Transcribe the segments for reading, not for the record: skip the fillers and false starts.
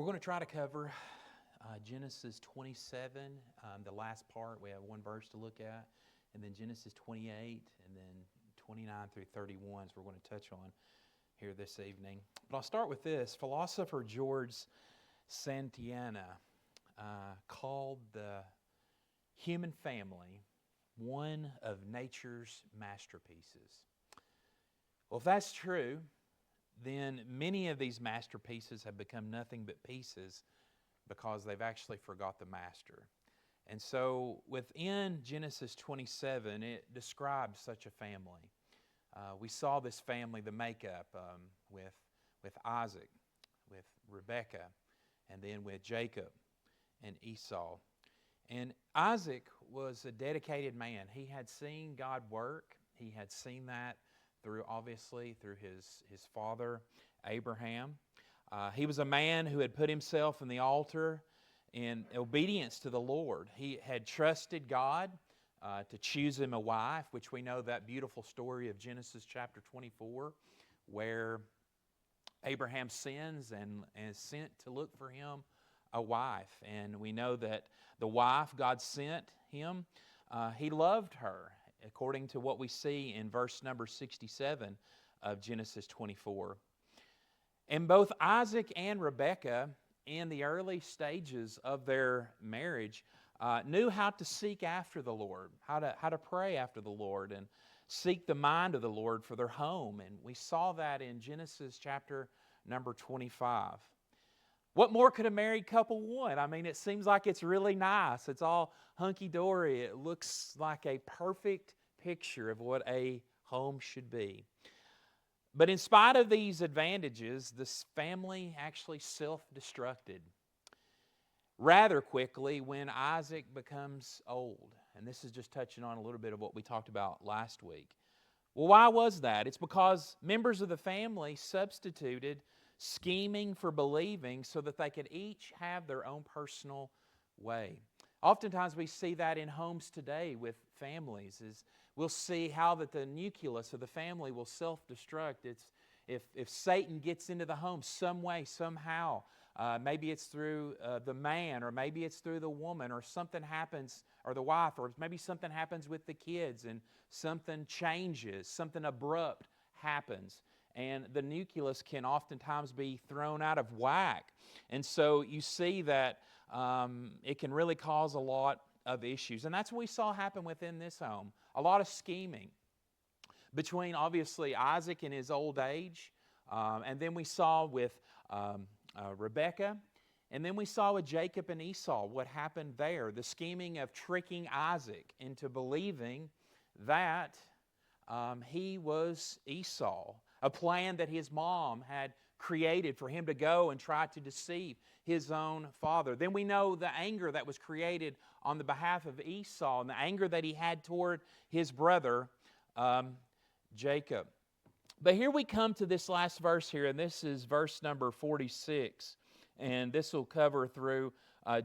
We're going to try to cover Genesis 27, the last part. We have one verse to look at, and then Genesis 28, and then 29 through 31 is we're going to touch on here this evening. But I'll start with this. Philosopher George Santayana called the human family one of nature's masterpieces. Well, if that's true, then many of these masterpieces have become nothing but pieces because they've actually forgot the master. And so within Genesis 27, it describes such a family. We saw this family, the makeup, with Isaac, with Rebekah, and then with Jacob and Esau. And Isaac was a dedicated man. He had seen God work. He had seen that through his father, Abraham. He was a man who had put himself in the altar in obedience to the Lord. He had trusted God to choose him a wife, which we know that beautiful story of Genesis chapter 24, where Abraham sins and is sent to look for him a wife. And we know that the wife God sent him, he loved her, according to what we see in verse number 67 of Genesis 24. And both Isaac and Rebekah, in the early stages of their marriage, knew how to seek after the Lord, how to pray after the Lord and seek the mind of the Lord for their home. And we saw that in Genesis chapter number 25. What more could a married couple want? I mean, it seems like it's really nice. It's all hunky-dory. It looks like a perfect picture of what a home should be. But in spite of these advantages, this family actually self-destructed rather quickly when Isaac becomes old. And this is just touching on a little bit of what we talked about last week. Well, why was that? It's because members of the family substituted scheming for believing so that they could each have their own personal way. Oftentimes we see that in homes today with families. We'll see how that the nucleus of the family will self-destruct. It's if Satan gets into the home some way, somehow, maybe it's through the man, or maybe it's through the woman, or something happens, or the wife, or maybe something happens with the kids and something changes, something abrupt happens. And the nucleus can oftentimes be thrown out of whack. And so you see that it can really cause a lot of issues. And that's what we saw happen within this home. A lot of scheming between, obviously, Isaac in his old age. And then we saw with Rebekah. And then we saw with Jacob and Esau what happened there. The scheming of tricking Isaac into believing that he was Esau. A plan that his mom had created for him to go and try to deceive his own father. Then we know the anger that was created on the behalf of Esau and the anger that he had toward his brother Jacob. But here we come to this last verse here, and this is verse number 46. And this will cover through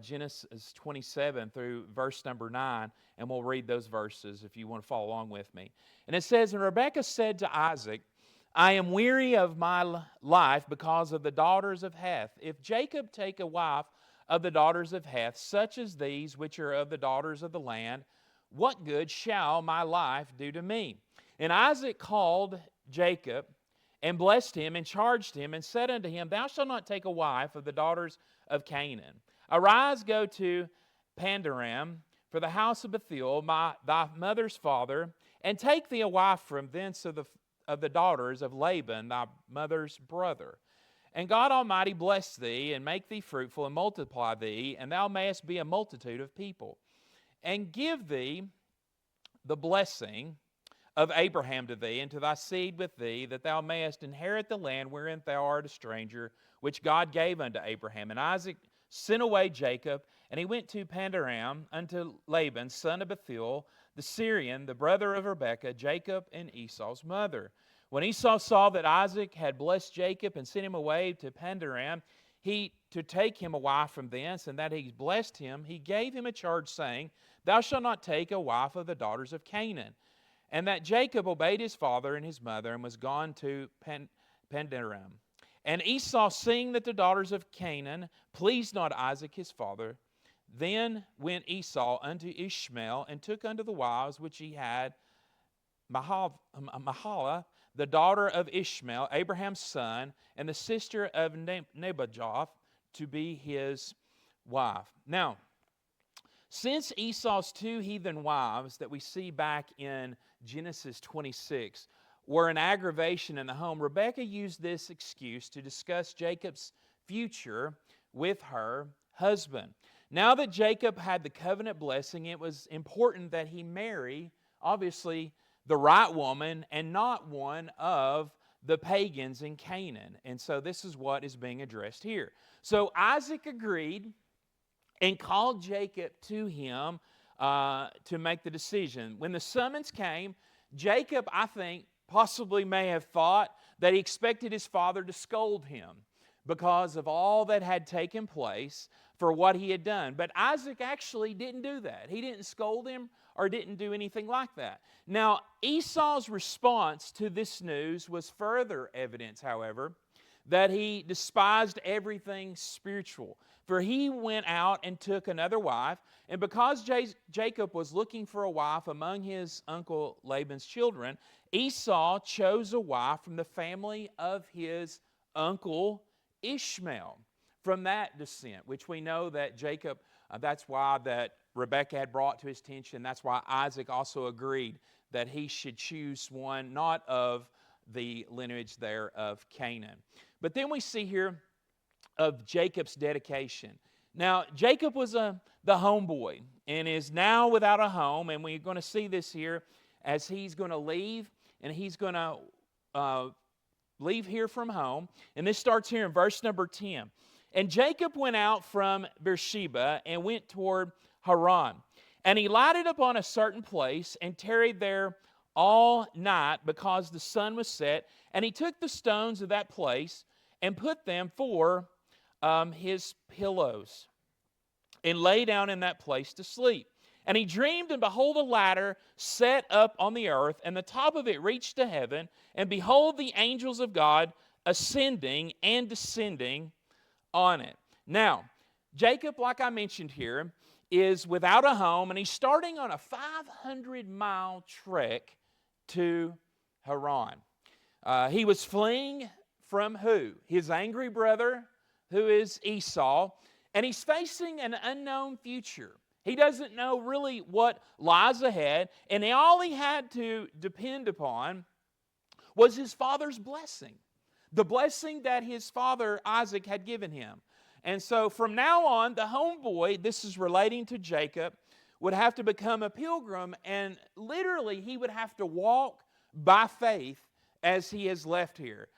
Genesis 27 through verse number 9, and we'll read those verses if you want to follow along with me. And it says, "And Rebekah said to Isaac, I am weary of my life because of the daughters of Heth. If Jacob take a wife of the daughters of Heth, such as these which are of the daughters of the land, what good shall my life do to me? And Isaac called Jacob and blessed him and charged him and said unto him, Thou shalt not take a wife of the daughters of Canaan. Arise, go to Pandaram, for the house of Bethuel, thy mother's father, and take thee a wife from thence of the daughters of Laban, thy mother's brother. And God Almighty bless thee, and make thee fruitful, and multiply thee, and thou mayest be a multitude of people. And give thee the blessing of Abraham to thee, and to thy seed with thee, that thou mayest inherit the land wherein thou art a stranger, which God gave unto Abraham. And Isaac sent away Jacob, and he went to Pandaram unto Laban, son of Bethuel, the Syrian, the brother of Rebekah, Jacob and Esau's mother. When Esau saw that Isaac had blessed Jacob and sent him away to Pandaram, to take him a wife from thence, and that he blessed him, he gave him a charge, saying, Thou shalt not take a wife of the daughters of Canaan. And that Jacob obeyed his father and his mother, and was gone to Pandaram. And Esau, seeing that the daughters of Canaan pleased not Isaac his father, then went Esau unto Ishmael, and took unto the wives which he had Mahalah, the daughter of Ishmael, Abraham's son, and the sister of Nebajoth, to be his wife. Now, since Esau's two heathen wives that we see back in Genesis 26 were an aggravation in the home, Rebekah used this excuse to discuss Jacob's future with her husband. Now that Jacob had the covenant blessing, it was important that he marry, obviously, the right woman and not one of the pagans in Canaan. And so this is what is being addressed here. So Isaac agreed and called Jacob to him to make the decision. When the summons came, Jacob, I think, possibly may have thought that he expected his father to scold him because of all that had taken place for what he had done. But Isaac actually didn't do that. He didn't scold him or didn't do anything like that. Now, Esau's response to this news was further evidence, however, that he despised everything spiritual. For he went out and took another wife, and because Jacob was looking for a wife among his uncle Laban's children, Esau chose a wife from the family of his uncle Ishmael, from that descent, which we know that Jacob, that's why that Rebekah had brought to his attention. That's why Isaac also agreed that he should choose one not of the lineage there of Canaan. But then we see here of Jacob's dedication. Now, Jacob was the homeboy and is now without a home, and we're going to see this here as he's going to leave, and he's going to leave here from home. And this starts here in verse number 10. And Jacob went out from Beersheba and went toward Haran. And he lighted upon a certain place and tarried there all night because the sun was set. And he took the stones of that place and put them for his pillows and lay down in that place to sleep. And he dreamed, and behold, a ladder set up on the earth, and the top of it reached to heaven. And behold, the angels of God ascending and descending on it. Now, Jacob, like I mentioned here, is without a home, and he's starting on a 500-mile trek to Haran. He was fleeing from who? His angry brother, who is Esau, and he's facing an unknown future. He doesn't know really what lies ahead, and all he had to depend upon was his father's blessing, the blessing that his father Isaac had given him. And so from now on, the homeboy, this is relating to Jacob, would have to become a pilgrim, and literally he would have to walk by faith as he has left here.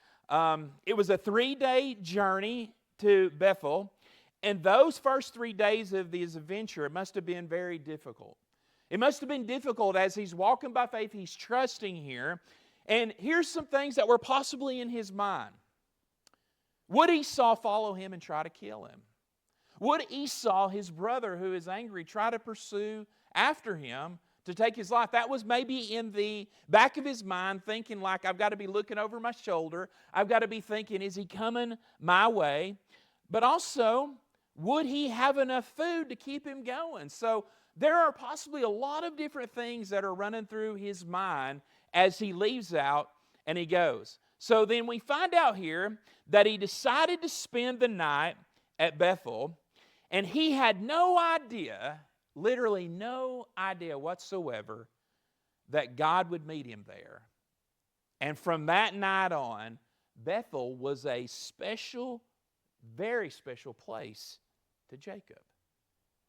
It was a 3-day journey to Bethel, and those first 3 days of his adventure, it must have been very difficult. It must have been difficult as he's walking by faith, he's trusting here. And here's some things that were possibly in his mind. Would Esau follow him and try to kill him? Would Esau, his brother who is angry, try to pursue after him to take his life? That was maybe in the back of his mind, thinking like, I've got to be looking over my shoulder. I've got to be thinking, is he coming my way? But also, would he have enough food to keep him going? So there are possibly a lot of different things that are running through his mind as he leaves out and he goes. So then we find out here that he decided to spend the night at Bethel, and he had no idea, literally no idea whatsoever, that God would meet him there. And from that night on, Bethel was a special, very special place to Jacob.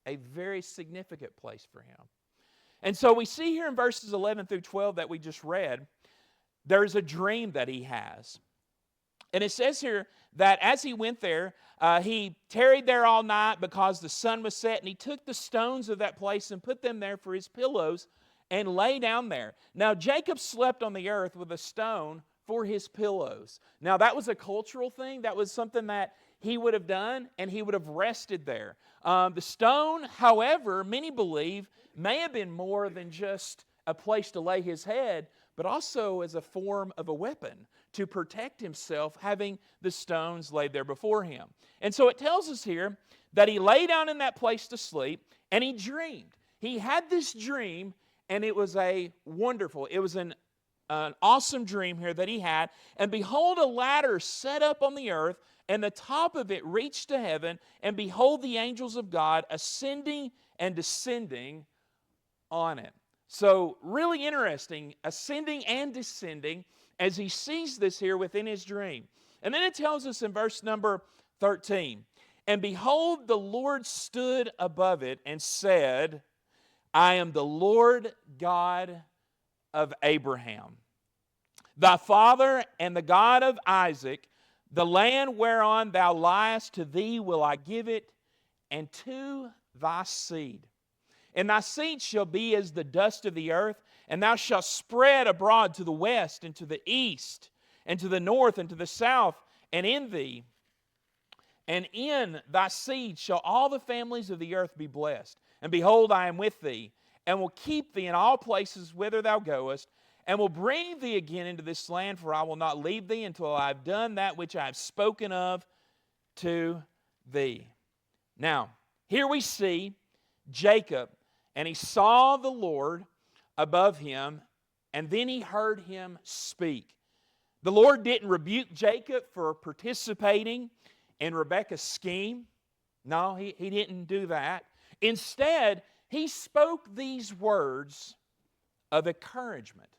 A very significant place for him. And so we see here in verses 11 through 12 that we just read, there's a dream that he has. And it says here that as he went there, he tarried there all night because the sun was set, and he took the stones of that place and put them there for his pillows and lay down there. Now Jacob slept on the earth with a stone for his pillows. Now that was a cultural thing. That was something that he would have done, and he would have rested there. The stone, however, many believe may have been more than just a place to lay his head, but also as a form of a weapon to protect himself, having the stones laid there before him. And so it tells us here that he lay down in that place to sleep, and he dreamed. He had this dream, and it was an awesome dream here that he had. And behold, a ladder set up on the earth, and the top of it reached to heaven, and behold, the angels of God ascending and descending on it. So really interesting, ascending and descending as he sees this here within his dream. And then it tells us in verse number 13, and behold, the Lord stood above it and said, I am the Lord God of Abraham, thy father, and the God of Isaac. The land whereon thou liest, to thee will I give it, and to thy seed. And thy seed shall be as the dust of the earth, and thou shalt spread abroad to the west, and to the east, and to the north, and to the south. And in thee, and in thy seed shall all the families of the earth be blessed. And behold, I am with thee, and will keep thee in all places whither thou goest, and will bring thee again into this land, for I will not leave thee until I have done that which I have spoken of to thee. Now, here we see Jacob, and he saw the Lord above him, and then he heard him speak. The Lord didn't rebuke Jacob for participating in Rebekah's scheme. No, he didn't do that. Instead, he spoke these words of encouragement.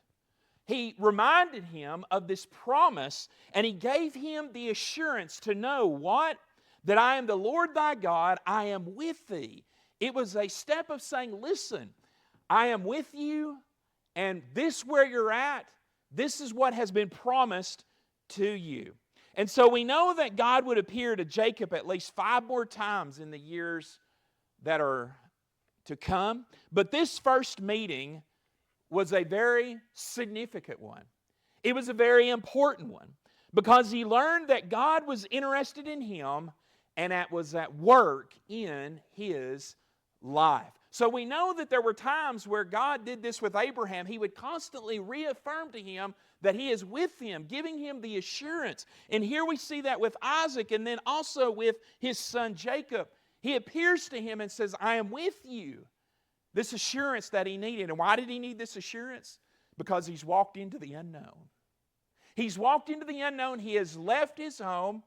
He reminded him of this promise, and he gave him the assurance to know what? That I am the Lord thy God, I am with thee. It was a step of saying, listen, I am with you, and this where you're at, this is what has been promised to you. And so we know that God would appear to Jacob at least 5 more times in the years that are to come. But this first meeting was a very significant one. It was a very important one because he learned that God was interested in him and that was at work in his life. So we know that there were times where God did this with Abraham. He would constantly reaffirm to him that he is with him, giving him the assurance. And here we see that with Isaac and then also with his son Jacob. He appears to him and says, I am with you. This assurance that he needed. And why did he need this assurance? Because he's walked into the unknown. He's walked into the unknown. He has left his home.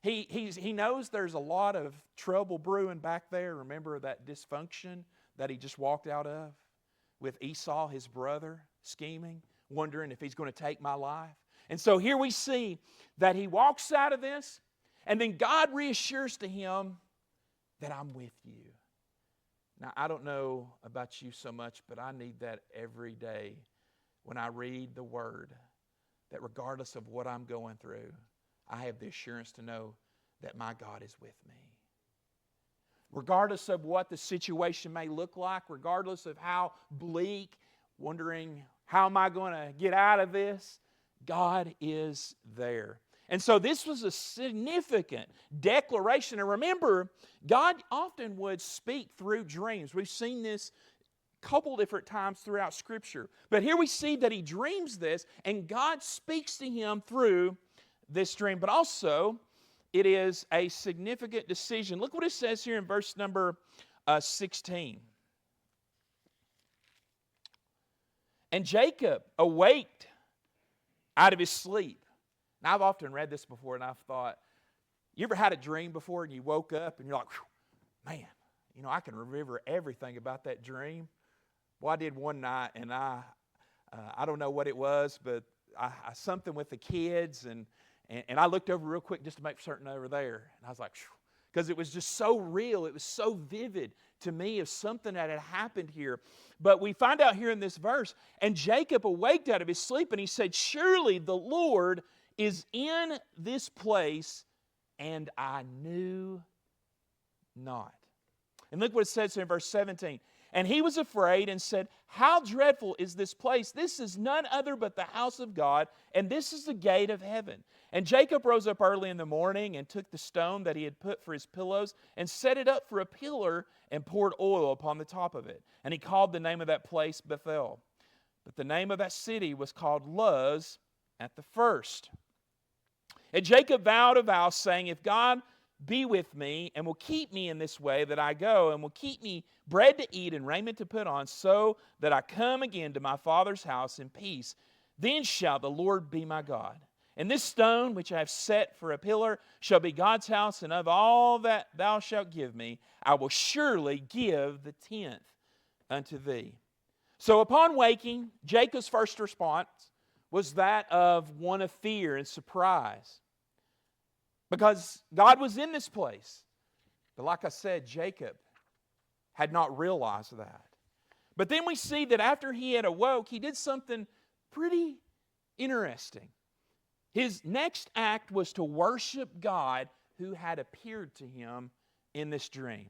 He knows there's a lot of trouble brewing back there. Remember that dysfunction that he just walked out of with Esau, his brother, scheming, wondering if he's going to take my life. And so here we see that he walks out of this, and then God reassures to him that I'm with you. Now, I don't know about you so much, but I need that every day when I read the Word, that regardless of what I'm going through, I have the assurance to know that my God is with me. Regardless of what the situation may look like, regardless of how bleak, wondering, how am I going to get out of this? God is there. And so this was a significant declaration. And remember, God often would speak through dreams. We've seen this a couple different times throughout Scripture. But here we see that he dreams this, and God speaks to him through this dream. But also, it is a significant decision. Look what it says here in verse number 16. And Jacob awaked out of his sleep. Now, I've often read this before, and I've thought, you ever had a dream before and you woke up and you're like, man, I can remember everything about that dream. Well, I did one night, and I don't know what it was, but I something with the kids, and I looked over real quick just to make certain they were there. And I was like, because it was just so real. It was so vivid to me of something that had happened here. But we find out here in this verse, and Jacob awaked out of his sleep, and he said, surely the Lord is in this place, and I knew not. And look what it says here in verse 17. And he was afraid and said, how dreadful is this place? This is none other but the house of God, and this is the gate of heaven. And Jacob rose up early in the morning and took the stone that he had put for his pillows and set it up for a pillar and poured oil upon the top of it. And he called the name of that place Bethel, But the name of that city was called Luz at the first. And Jacob vowed a vow, saying, if God be with me and will keep me in this way that I go, and will keep me bread to eat and raiment to put on, so that I come again to my father's house in peace, then shall the Lord be my God. And this stone which I have set for a pillar shall be God's house, and of all that thou shalt give me, I will surely give the tenth unto thee. So upon waking, Jacob's first response was that of one of fear and surprise, because God was in this place. But like I said, Jacob had not realized that. But then we see that after he had awoke, he did something pretty interesting. His next act was to worship God who had appeared to him in this dream.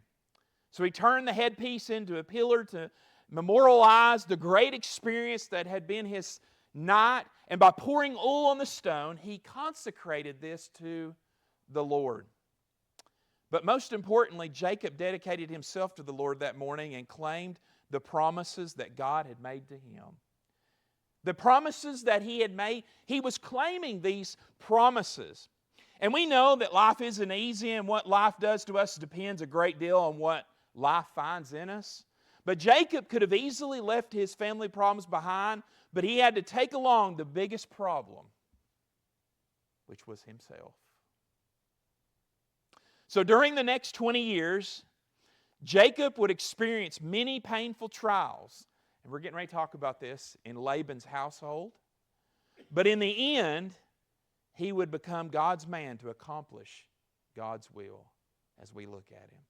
So he turned the headpiece into a pillar to memorialize the great experience that had been his night, and by pouring oil on the stone, he consecrated this to the Lord. But most importantly, Jacob dedicated himself to the Lord that morning and claimed the promises that God had made to him. The promises that he had made, he was claiming these promises. And we know that life isn't easy, and what life does to us depends a great deal on what life finds in us. But Jacob could have easily left his family problems behind, but he had to take along the biggest problem, which was himself. So during the next 20 years, Jacob would experience many painful trials. And we're getting ready to talk about this in Laban's household. But in the end, he would become God's man to accomplish God's will as we look at him.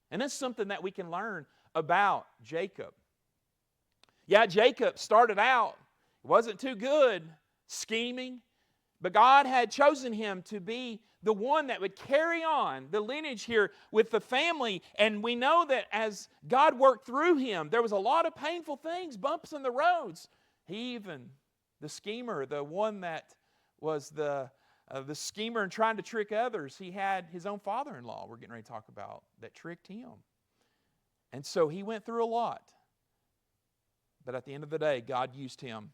And that's something that we can learn about Jacob. Yeah, Jacob started out, wasn't too good, scheming, but God had chosen him to be the one that would carry on the lineage here with the family. And we know that as God worked through him, there was a lot of painful things, bumps in the roads. He even, the schemer, the one that was the schemer and trying to trick others, he had his own father-in-law, we're getting ready to talk about, that tricked him. And so he went through a lot. But at the end of the day, God used him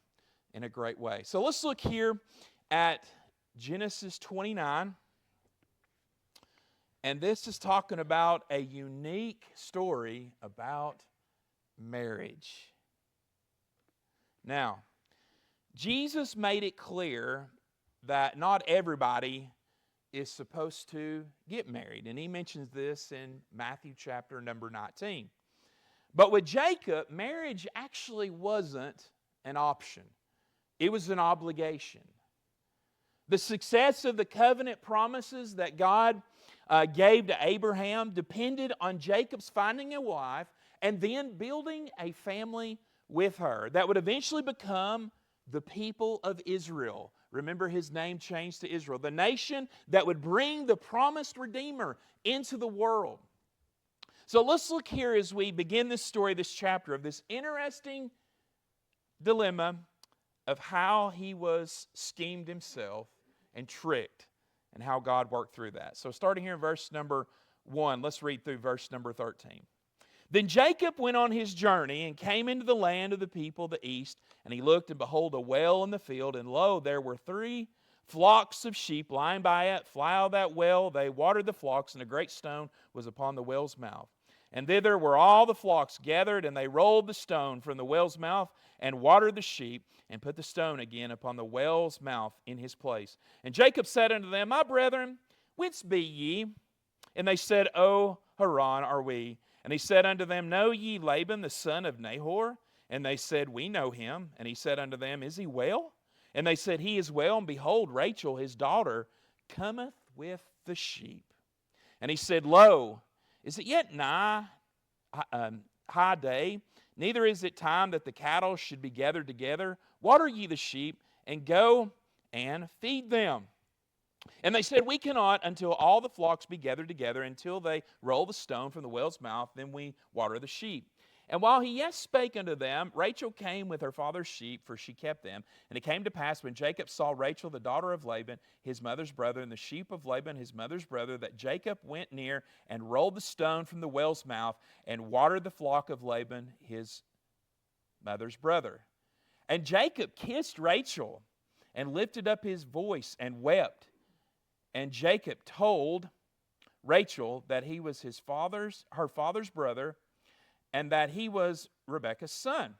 in a great way. So let's look here at Genesis 29. And this is talking about a unique story about marriage. Now, Jesus made it clear that not everybody is supposed to get married. And he mentions this in Matthew chapter number 19. But with Jacob, marriage actually wasn't an option. It was an obligation. The success of the covenant promises that God gave to Abraham depended on Jacob's finding a wife and then building a family with her that would eventually become the people of Israel. Remember, his name changed to Israel, the nation that would bring the promised Redeemer into the world. So let's look here as we begin this story, this chapter, of this interesting dilemma of how he was schemed himself and tricked, and how God worked through that. So starting here in verse number 1, let's read through verse number 13. Then Jacob went on his journey and came into the land of the people of the east, and he looked, and behold, a well in the field, and lo, there were 3 flocks of sheep lying by it. Fly out of that well, they watered the flocks, and a great stone was upon the well's mouth. And thither were all the flocks gathered, and they rolled the stone from the well's mouth, and watered the sheep, and put the stone again upon the well's mouth in his place. And Jacob said unto them, My brethren, whence be ye? And they said, O Haran are we. And he said unto them, Know ye Laban the son of Nahor? And they said, We know him. And he said unto them, Is he well? And they said, He is well, and behold, Rachel his daughter cometh with the sheep. And he said, Lo, is it yet nigh high day? Neither is it time that the cattle should be gathered together. Water ye the sheep, and go and feed them. And they said, We cannot until all the flocks be gathered together, until they roll the stone from the well's mouth, then we water the sheep. And while he yet spake unto them, Rachel came with her father's sheep, for she kept them. And it came to pass, when Jacob saw Rachel, the daughter of Laban, his mother's brother, and the sheep of Laban, his mother's brother, that Jacob went near and rolled the stone from the well's mouth, and watered the flock of Laban, his mother's brother. And Jacob kissed Rachel and lifted up his voice and wept. And Jacob told Rachel that he was her father's brother, and that he was Rebekah's son.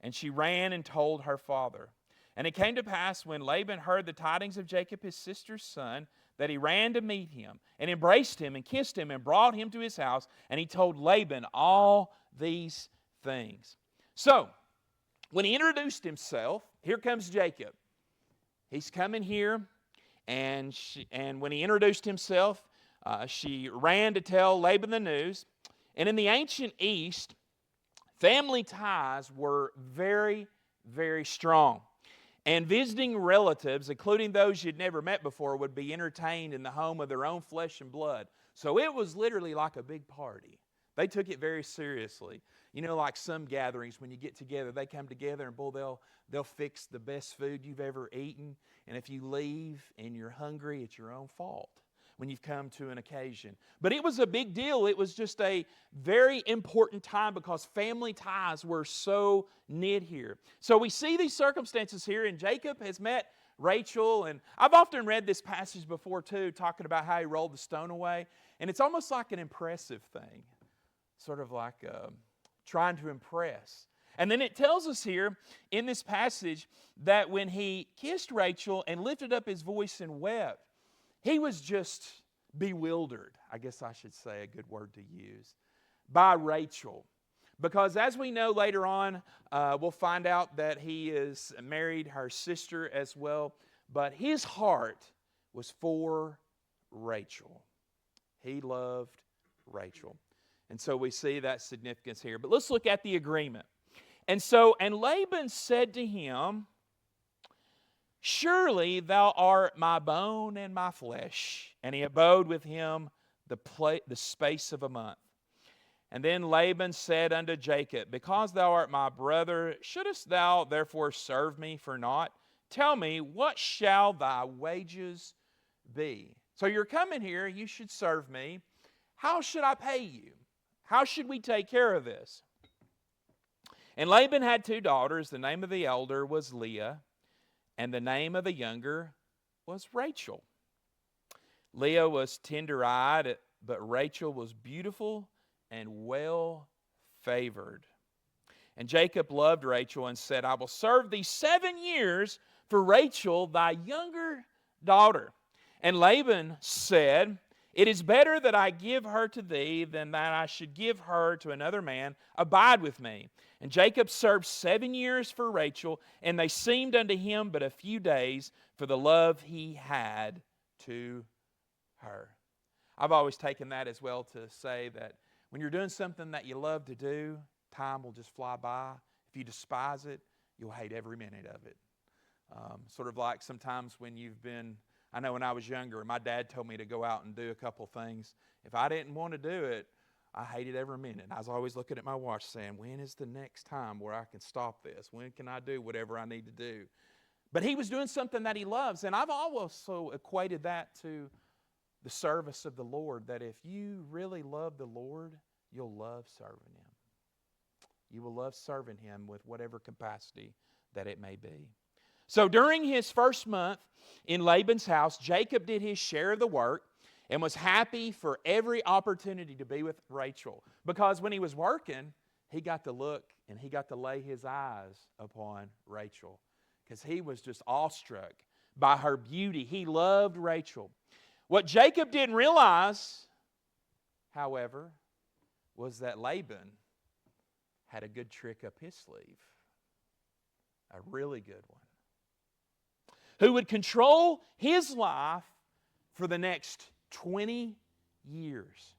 And she ran and told her father. And it came to pass, when Laban heard the tidings of Jacob his sister's son, that he ran to meet him, and embraced him, and kissed him, and brought him to his house. And he told Laban all these things. So, when he introduced himself, here comes Jacob. He's coming here, and when he introduced himself, she ran to tell Laban the news. And in the ancient East, family ties were very, very strong. And visiting relatives, including those you'd never met before, would be entertained in the home of their own flesh and blood. So it was literally like a big party. They took it very seriously. You know, like some gatherings, when you get together, they come together and, boy, they'll fix the best food you've ever eaten. And if you leave and you're hungry, it's your own fault when you've come to an occasion. But it was a big deal. It was just a very important time because family ties were so knit here. So we see these circumstances here, and Jacob has met Rachel. And I've often read this passage before too, talking about how he rolled the stone away. And it's almost like an impressive thing, sort of like trying to impress. And then it tells us here in this passage that when he kissed Rachel and lifted up his voice and wept, he was just bewildered, I guess I should say, a good word to use, by Rachel. Because as we know later on, we'll find out that he is married her sister as well. But his heart was for Rachel. He loved Rachel. And so we see that significance here. But let's look at the agreement. And Laban said to him, "Surely thou art my bone and my flesh." And he abode with him the space of a month. And then Laban said unto Jacob, "Because thou art my brother, shouldest thou therefore serve me for naught? Tell me, what shall thy wages be?" So you're coming here, you should serve me. How should I pay you? How should we take care of this? And Laban had 2 daughters. The name of the elder was Leah, and the name of the younger was Rachel. Leah was tender-eyed, but Rachel was beautiful and well-favored. And Jacob loved Rachel and said, "I will serve thee 7 years for Rachel, thy younger daughter." And Laban said, "It is better that I give her to thee than that I should give her to another man. Abide with me." And Jacob served 7 years for Rachel, and they seemed unto him but a few days for the love he had to her. I've always taken that as well to say that when you're doing something that you love to do, time will just fly by. If you despise it, you'll hate every minute of it. Sort of like sometimes when I know when I was younger, my dad told me to go out and do a couple things. If I didn't want to do it, I hated every minute. I was always looking at my watch saying, when is the next time where I can stop this? When can I do whatever I need to do? But he was doing something that he loves. And I've also equated that to the service of the Lord, that if you really love the Lord, you'll love serving Him. You will love serving Him with whatever capacity that it may be. So during his first month in Laban's house, Jacob did his share of the work and was happy for every opportunity to be with Rachel. Because when he was working, he got to look and he got to lay his eyes upon Rachel. Because he was just awestruck by her beauty. He loved Rachel. What Jacob didn't realize, however, was that Laban had a good trick up his sleeve. A really good one. Who would control his life for the next 20 years.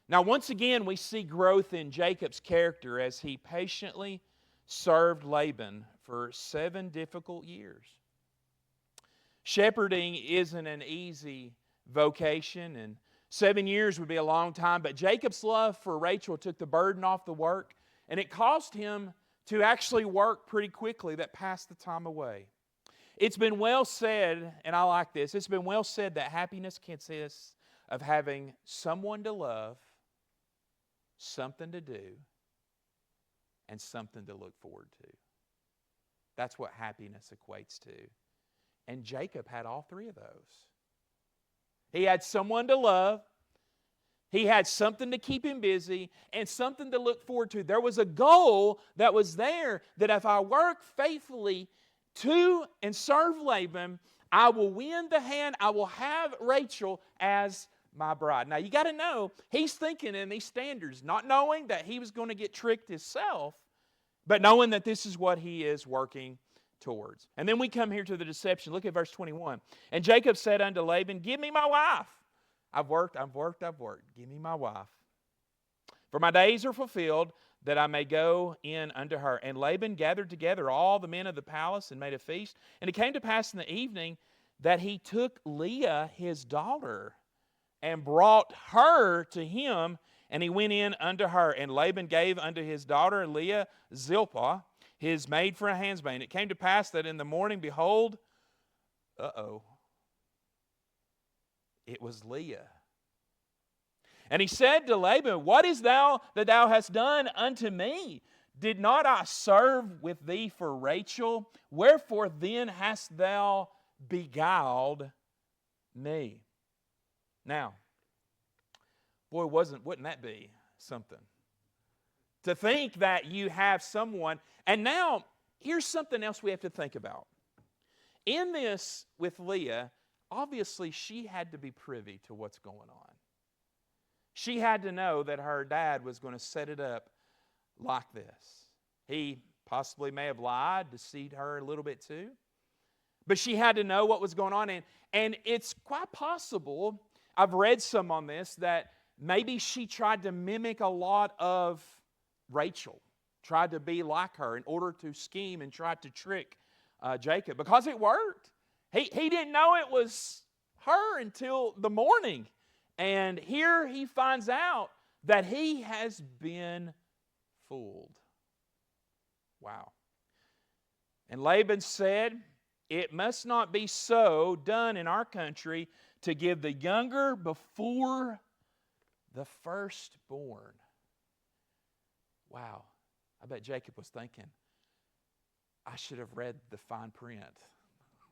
Now, once again, we see growth in Jacob's character as he patiently served Laban for 7 difficult years. Shepherding isn't an easy vocation, and 7 years would be a long time, but Jacob's love for Rachel took the burden off the work, and it caused him to actually work pretty quickly that passed the time away. It's been well said, and I like this, it's been well said that happiness consists of having someone to love, something to do, and something to look forward to. That's what happiness equates to. And Jacob had all three of those. He had someone to love. He had something to keep him busy and something to look forward to. There was a goal that was there that if I work faithfully to and serve Laban, I will win the hand. I will have Rachel as my bride. Now, you got to know, he's thinking in these standards, not knowing that he was going to get tricked himself, but knowing that this is what he is working towards. And then we come here to the deception. Look at verse 21. And Jacob said unto Laban, give me my wife. I've worked. Give me my wife. For my days are fulfilled, that I may go in unto her. And Laban gathered together all the men of the palace and made a feast. And it came to pass in the evening that he took Leah his daughter and brought her to him, and he went in unto her. And Laban gave unto his daughter Leah Zilpah, his maid, for a handmaid. It came to pass that in the morning, behold, it was Leah. And he said to Laban, what is thou that thou hast done unto me? Did not I serve with thee for Rachel? Wherefore then hast thou beguiled me? Now, boy, wouldn't that be something? To think that you have someone, and now here's something else we have to think about. In this with Leah, obviously she had to be privy to what's going on. She had to know that her dad was going to set it up like this. He possibly may have lied, deceived her a little bit too. But she had to know what was going on. And it's quite possible, I've read some on this, that maybe she tried to mimic a lot of Rachel, tried to be like her in order to scheme and try to trick Jacob, because it worked. He didn't know it was her until the morning. And here he finds out that he has been fooled. Wow. And Laban said, it must not be so done in our country to give the younger before the firstborn. Wow. I bet Jacob was thinking, I should have read the fine print.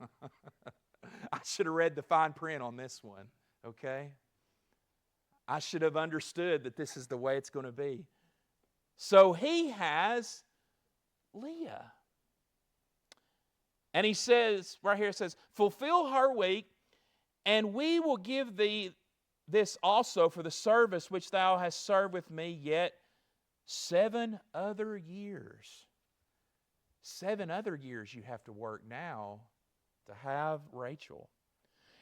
I should have read the fine print on this one, okay? I should have understood that this is the way it's going to be. So he has Leah. And he says, right here it says, fulfill her week, and we will give thee this also for the service which thou hast served with me yet 7 other years. 7 other years you have to work now to have Rachel.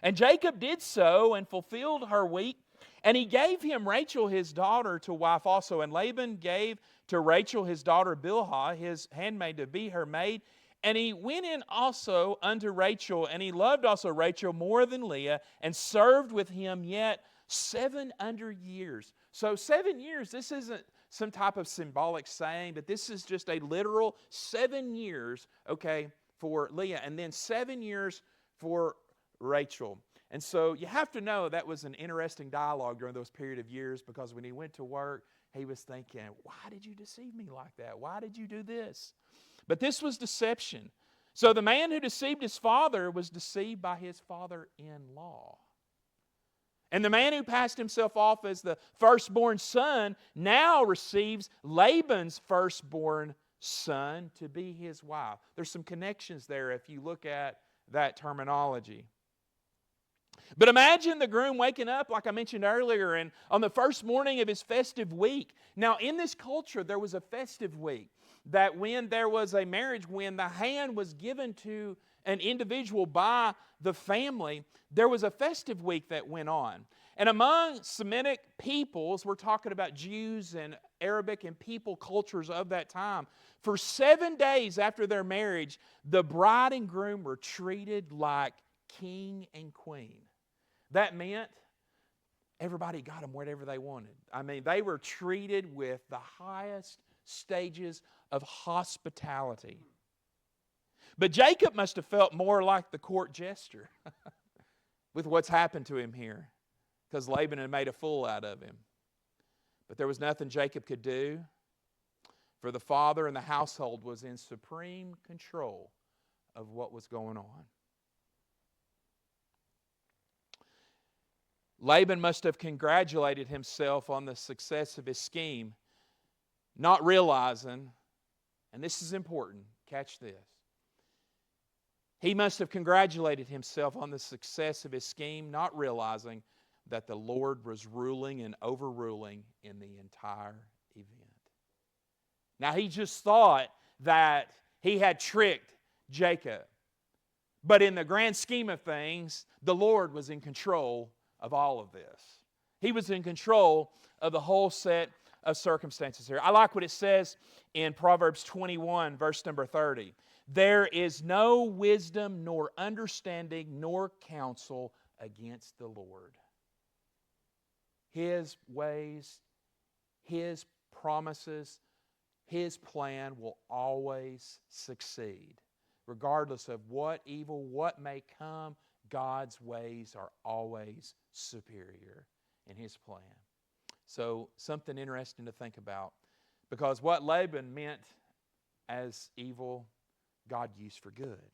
And Jacob did so and fulfilled her week, and he gave him Rachel his daughter to wife also. And Laban gave to Rachel his daughter Bilhah, his handmaid, to be her maid. And he went in also unto Rachel, and he loved also Rachel more than Leah, and served with him yet 7 other years. So 7 years, this isn't some type of symbolic saying, but this is just a literal 7 years, okay, for Leah, and then 7 years for Rachel. And so you have to know that was an interesting dialogue during those period of years, because when he went to work, he was thinking, why did you deceive me like that? Why did you do this? But this was deception. So the man who deceived his father was deceived by his father-in-law. And the man who passed himself off as the firstborn son now receives Laban's firstborn son to be his wife. There's some connections there if you look at that terminology. But imagine the groom waking up, like I mentioned earlier, and on the first morning of his festive week. Now, in this culture, there was a festive week that when there was a marriage, when the hand was given to an individual by the family, there was a festive week that went on. And among Semitic peoples, we're talking about Jews and Arabic and people cultures of that time, for 7 days after their marriage, the bride and groom were treated like king and queen. That meant everybody got them whatever they wanted. I mean, they were treated with the highest stages of hospitality. But Jacob must have felt more like the court jester with what's happened to him here, because Laban had made a fool out of him. But there was nothing Jacob could do, For the father and the household was in supreme control of what was going on. Laban must have congratulated himself on the success of his scheme, not realizing, and this is important, catch this. He must have congratulated himself on the success of his scheme, not realizing that the Lord was ruling and overruling in the entire event. Now, he just thought that he had tricked Jacob. But in the grand scheme of things, the Lord was in control of all of this. He was in control of the whole set of circumstances here. I like what it says in Proverbs 21, verse number 30. There is no wisdom, nor understanding, nor counsel against the Lord. His ways, His promises, His plan will always succeed. Regardless of what evil, what may come, God's ways are always superior in His plan. So, something interesting to think about. Because what Laban meant as evil, God used for good.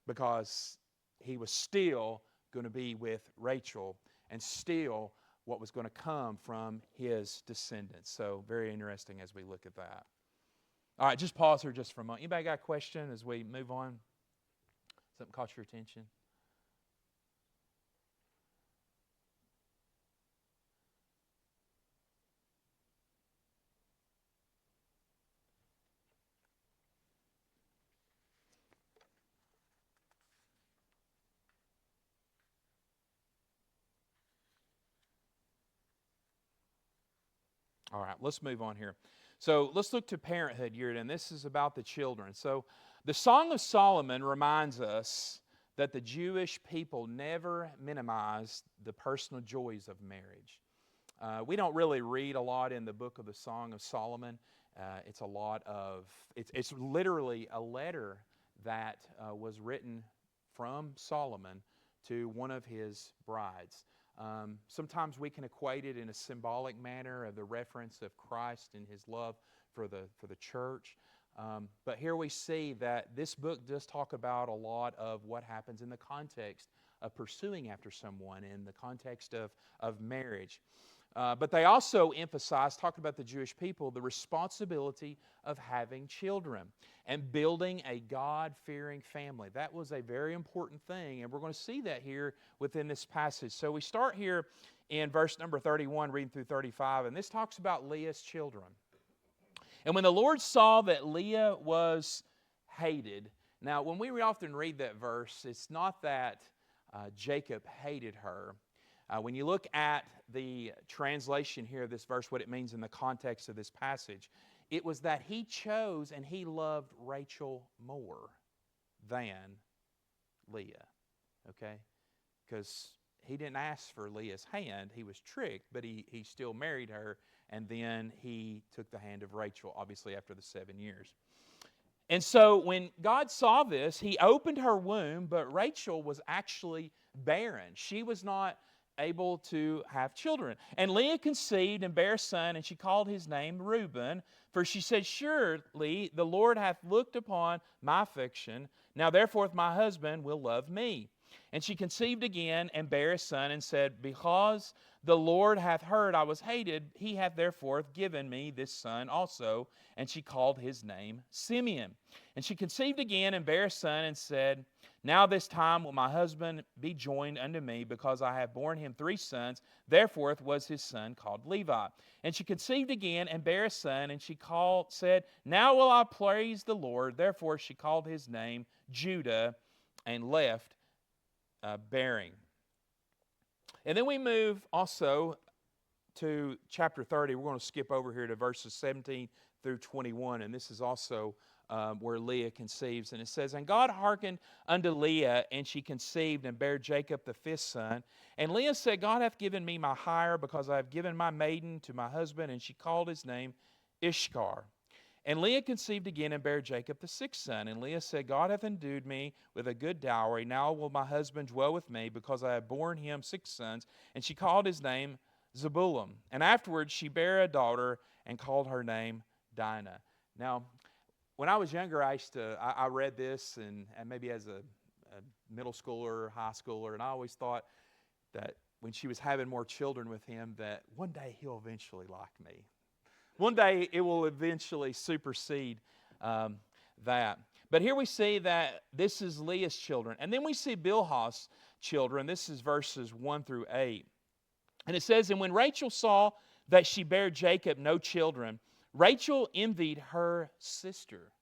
Because he was still going to be with Rachel, and still what was going to come from his descendants. So, very interesting as we look at that. All right, just pause here just for a moment. Anybody got a question as we move on? Something caught your attention? All right, let's move on here. So let's look to parenthood here, and this is about the children. So the Song of Solomon reminds us that the Jewish people never minimized the personal joys of marriage. We don't really read a lot in the book of the Song of Solomon. It's literally a letter that was written from Solomon to one of his brides. Sometimes we can equate it in a symbolic manner of the reference of Christ and His love for the church. But here we see that this book does talk about a lot of what happens in the context of pursuing after someone, in the context of marriage. But they also talked about the Jewish people, the responsibility of having children and building a God-fearing family. That was a very important thing, and we're going to see that here within this passage. So we start here in verse number 31, reading through 35, and this talks about Leah's children. And when the Lord saw that Leah was hated, now when we often read that verse, it's not that Jacob hated her. When you look at the translation here of this verse, what it means in the context of this passage, it was that he chose and he loved Rachel more than Leah. Okay? Because he didn't ask for Leah's hand. He was tricked, but he still married her, and then he took the hand of Rachel, obviously after the 7 years. And so when God saw this, He opened her womb, but Rachel was actually barren. She was not able to have children. And Leah conceived and bare a son, and she called his name Reuben, for she said, surely the Lord hath looked upon my affliction. Now therefore my husband will love me. And she conceived again and bare a son, and said, because the Lord hath heard I was hated, He hath therefore given me this son also. And she called his name Simeon. And she conceived again and bare a son, and said, now this time will my husband be joined unto me, because I have borne him 3 sons. Therefore was his son called Levi. And she conceived again and bare a son, and she said, now will I praise the Lord. Therefore she called his name Judah, and left bearing. And then we move also to chapter 30. We're going to skip over here to verses 17 through 21, and this is also where Leah conceives. And it says, and God hearkened unto Leah, and she conceived and bare Jacob the 5th son. And Leah said, God hath given me my hire, because I have given my maiden to my husband. And she called his name Ishkar. And Leah conceived again and bare Jacob the 6th son. And Leah said, God hath endued me with a good dowry. Now will my husband dwell with me, because I have borne him 6 sons. And she called his name Zebulun. And afterwards she bare a daughter, and called her name Dinah. Now, when I was younger, I read this, and maybe as a middle schooler, high schooler, and I always thought that when she was having more children with him, that one day he'll eventually like me. One day it will eventually supersede that. But here we see that this is Leah's children. And then we see Bilhah's children. This is verses 1 through 8. And it says, "And when Rachel saw that she bare Jacob no children, Rachel envied her sister.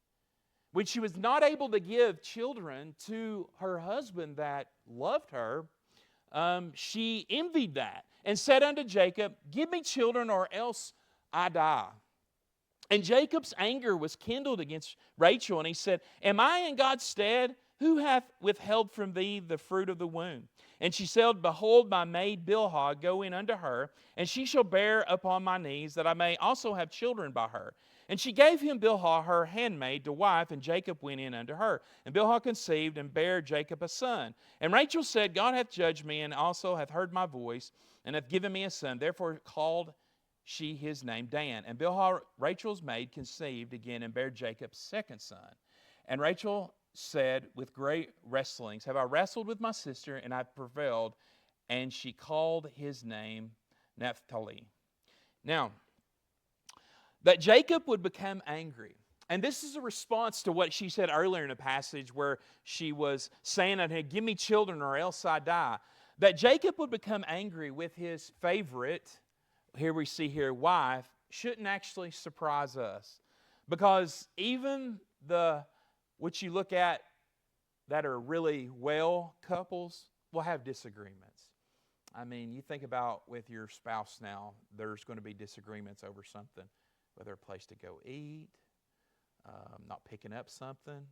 When she was not able to give children to her husband that loved her, she envied that and said unto Jacob, Give me children, or else I die. And Jacob's anger was kindled against Rachel, and he said, Am I in God's stead? Who hath withheld from thee the fruit of the womb? And she said, Behold, my maid Bilhah, go in unto her, and she shall bear upon my knees, that I may also have children by her. And she gave him Bilhah her handmaid to wife, and Jacob went in unto her. And Bilhah conceived, and bare Jacob a son. And Rachel said, God hath judged me, and also hath heard my voice, and hath given me a son. Therefore called she his name Dan. And Bilhah, Rachel's maid, conceived again, and bare Jacob's second son. And Rachel said, with great wrestlings, Have I wrestled with my sister, and I prevailed? And she called his name Naphtali. Now, that Jacob would become angry. And this is a response to what she said earlier in the passage, where she was saying, Give me children, or else I die. That Jacob would become angry with his favorite, here we see here, wife, shouldn't actually surprise us. Because even what you look at that are really well couples will have disagreements. I mean, you think about with your spouse now, there's going to be disagreements over something, whether a place to go eat, not picking up something.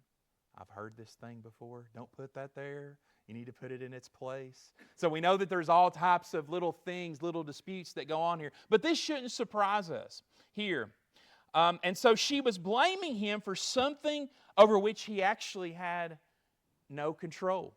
I've heard this thing before. Don't put that there. You need to put it in its place. So we know that there's all types of little things, little disputes that go on here. But this shouldn't surprise us here. And so she was blaming him for something over which he actually had no control.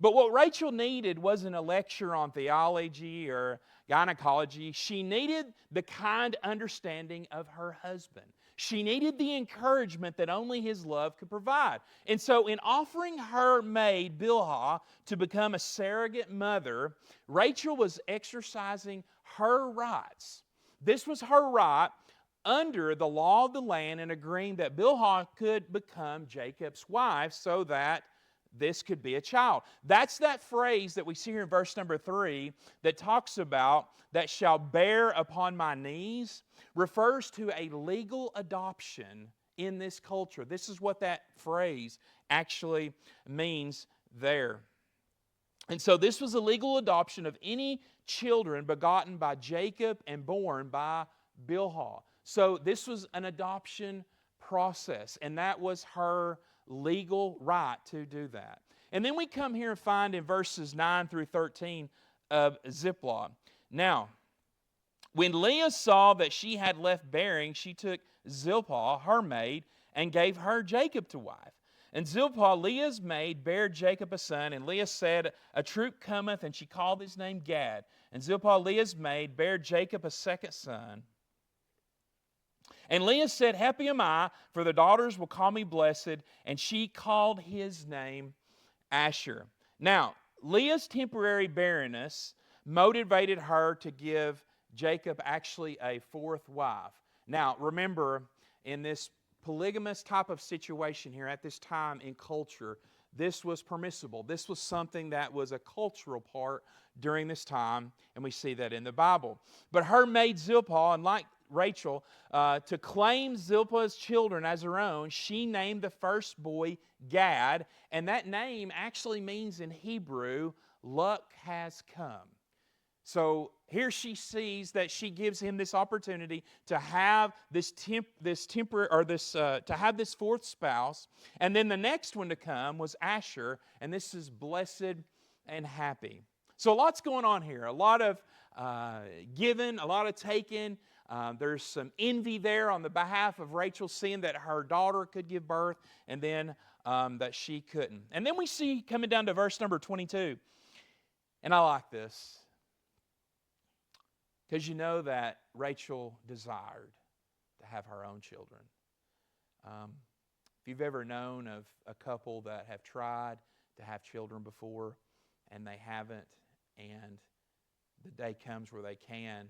But what Rachel needed wasn't a lecture on theology or gynecology. She needed the kind understanding of her husband. She needed the encouragement that only his love could provide. And so in offering her maid, Bilhah, to become a surrogate mother, Rachel was exercising her rights. This was her right under the law of the land, and agreeing that Bilhah could become Jacob's wife so that this could be a child. That's that phrase that we see here in verse number 3 that talks about that shall bear upon my knees, refers to a legal adoption in this culture. This is what that phrase actually means there. And so this was a legal adoption of any children begotten by Jacob and born by Bilhah. So this was an adoption process, and that was her legal right to do that. And then we come here and find in verses 9 through 13 of Ziplah. Now, when Leah saw that she had left bearing, she took Zilpah, her maid, and gave her Jacob to wife. And Zilpah, Leah's maid, bare Jacob a son, and Leah said, A troop cometh, and she called his name Gad. And Zilpah, Leah's maid, bare Jacob a second son. And Leah said, Happy am I, for the daughters will call me blessed. And she called his name Asher. Now, Leah's temporary barrenness motivated her to give Jacob actually a fourth wife. Now, remember, in this polygamous type of situation here at this time in culture, this was permissible. This was something that was a cultural part during this time, and we see that in the Bible. But her maid Zilpah, and like Rachel, to claim Zilpah's children as her own, she named the first boy Gad, and that name actually means in Hebrew, luck has come. So here she sees that she gives him this opportunity to have to have this fourth spouse, and then the next one to come was Asher, and this is blessed and happy. So a lot's going on here. A lot of giving, a lot of taking. There's some envy there on the behalf of Rachel, seeing that her daughter could give birth, and then that she couldn't. And then we see coming down to verse number 22, and I like this, because you know that Rachel desired to have her own children. If you've ever known of a couple that have tried to have children before and they haven't, and the day comes where they can,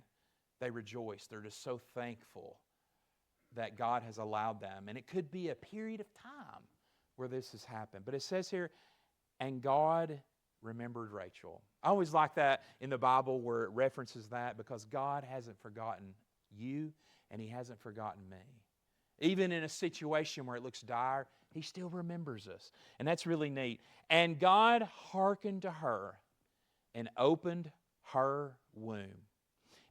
they rejoice. They're just so thankful that God has allowed them. And it could be a period of time where this has happened. But it says here, and God remembered Rachel. I always like that in the Bible where it references that, because God hasn't forgotten you and He hasn't forgotten me. Even in a situation where it looks dire, He still remembers us. And that's really neat. And God hearkened to her and opened her womb.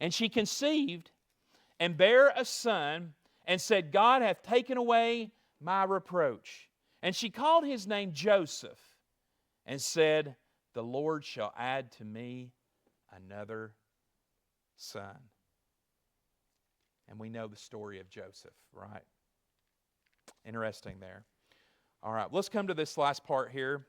And she conceived and bare a son, and said, God hath taken away my reproach. And she called his name Joseph, and said, the Lord shall add to me another son. And we know the story of Joseph, right? Interesting there. All right, let's come to this last part here.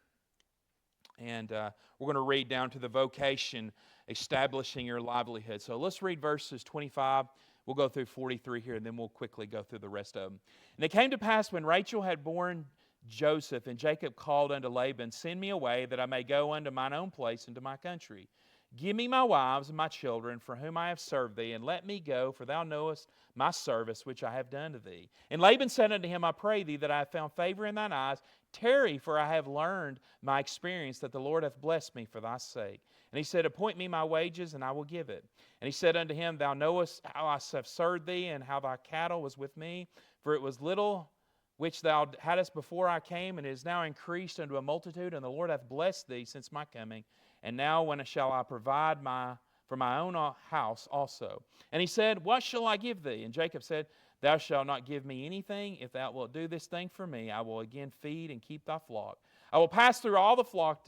And we're going to read down to the vocation, establishing your livelihood. So let's read verses 25. We'll go through 43 here, and then we'll quickly go through the rest of them. And it came to pass, when Rachel had borne Joseph, and Jacob called unto Laban, send me away, that I may go unto mine own place into my country. Give me my wives and my children, for whom I have served thee, and let me go, for thou knowest my service which I have done to thee. And Laban said unto him, I pray thee that I have found favor in thine eyes. Tarry, for I have learned my experience, that the Lord hath blessed me for thy sake. And he said, appoint me my wages, and I will give it. And he said unto him, thou knowest how I have served thee, and how thy cattle was with me. For it was little which thou hadst before I came, and it is now increased unto a multitude, and the Lord hath blessed thee since my coming. And now when shall I provide for my own house also? And he said, what shall I give thee? And Jacob said, thou shalt not give me anything. If thou wilt do this thing for me, I will again feed and keep thy flock. I will pass through all the flock